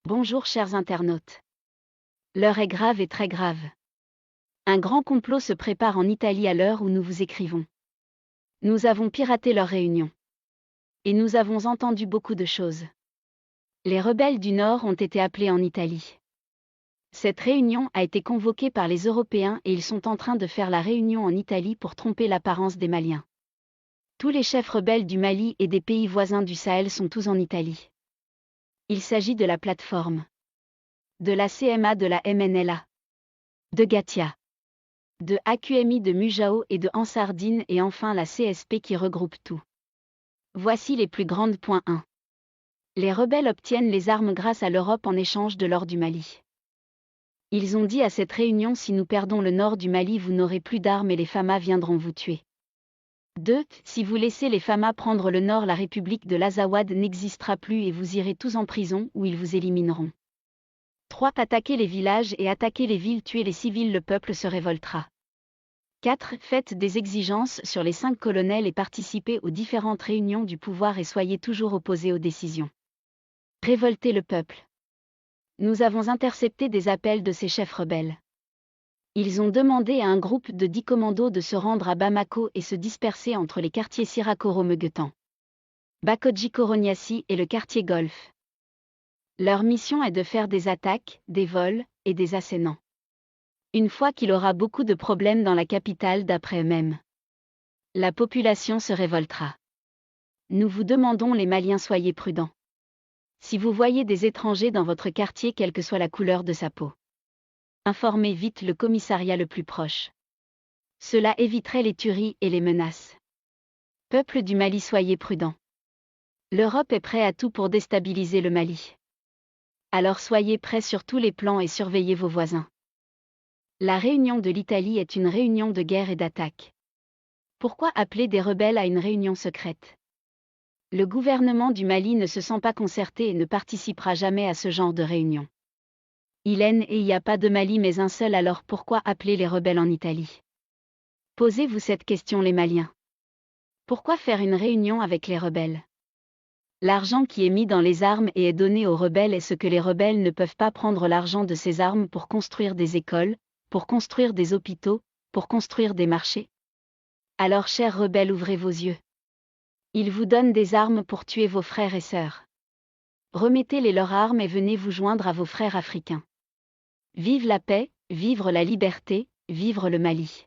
Bonjour chers internautes. L'heure est grave et très grave. Un grand complot se prépare en Italie à l'heure où nous vous écrivons. Nous avons piraté leur réunion. Et nous avons entendu beaucoup de choses. Les rebelles du Nord ont été appelés en Italie. Cette réunion a été convoquée par les Européens et ils sont en train de faire la réunion en Italie pour tromper l'apparence des Maliens. Tous les chefs rebelles du Mali et des pays voisins du Sahel sont tous en Italie. Il s'agit de la plateforme. De la CMA de la MNLA. De Gatia. De AQMI de Mujao et de Ansardine et enfin la CSP qui regroupe tout. Voici les plus grandes points 1. Les rebelles obtiennent les armes grâce à l'Europe en échange de l'or du Mali. Ils ont dit à cette réunion: si nous perdons le nord du Mali, vous n'aurez plus d'armes et les FAMA viendront vous tuer. 2. Si vous laissez les FAMA prendre le nord, la République de l'Azawad n'existera plus et vous irez tous en prison où ils vous élimineront. 3. Attaquez les villages et attaquez les villes, tuez les civils, le peuple se révoltera. 4. Faites des exigences sur les 5 colonels et participez aux différentes réunions du pouvoir et soyez toujours opposés aux décisions. Révoltez le peuple. Nous avons intercepté des appels de ces chefs rebelles. Ils ont demandé à un groupe de 10 commandos de se rendre à Bamako et se disperser entre les quartiers Sirakoro-Meguetan, Bakodji-Koroniassi et le quartier Golfe. Leur mission est de faire des attaques, des vols et des assainants. Une fois qu'il aura beaucoup de problèmes dans la capitale d'après eux-mêmes, la population se révoltera. Nous vous demandons, les Maliens, soyez prudents. Si vous voyez des étrangers dans votre quartier, quelle que soit la couleur de sa peau, informez vite le commissariat le plus proche. Cela éviterait les tueries et les menaces. Peuple du Mali, soyez prudents. L'Europe est prête à tout pour déstabiliser le Mali. Alors soyez prêts sur tous les plans et surveillez vos voisins. La réunion de l'Italie est une réunion de guerre et d'attaque. Pourquoi appeler des rebelles à une réunion secrète? Le gouvernement du Mali ne se sent pas concerté et ne participera jamais à ce genre de réunion. Il n'y a pas de Mali mais un seul, alors pourquoi appeler les rebelles en Italie? Posez-vous cette question, les Maliens. Pourquoi faire une réunion avec les rebelles? L'argent qui est mis dans les armes et est donné aux rebelles, est-ce que les rebelles ne peuvent pas prendre l'argent de ces armes pour construire des écoles, pour construire des hôpitaux, pour construire des marchés? Alors, chers rebelles, ouvrez vos yeux. Ils vous donnent des armes pour tuer vos frères et sœurs. Remettez-les leurs armes et venez vous joindre à vos frères africains. Vive la paix, vivre la liberté, vivre le Mali.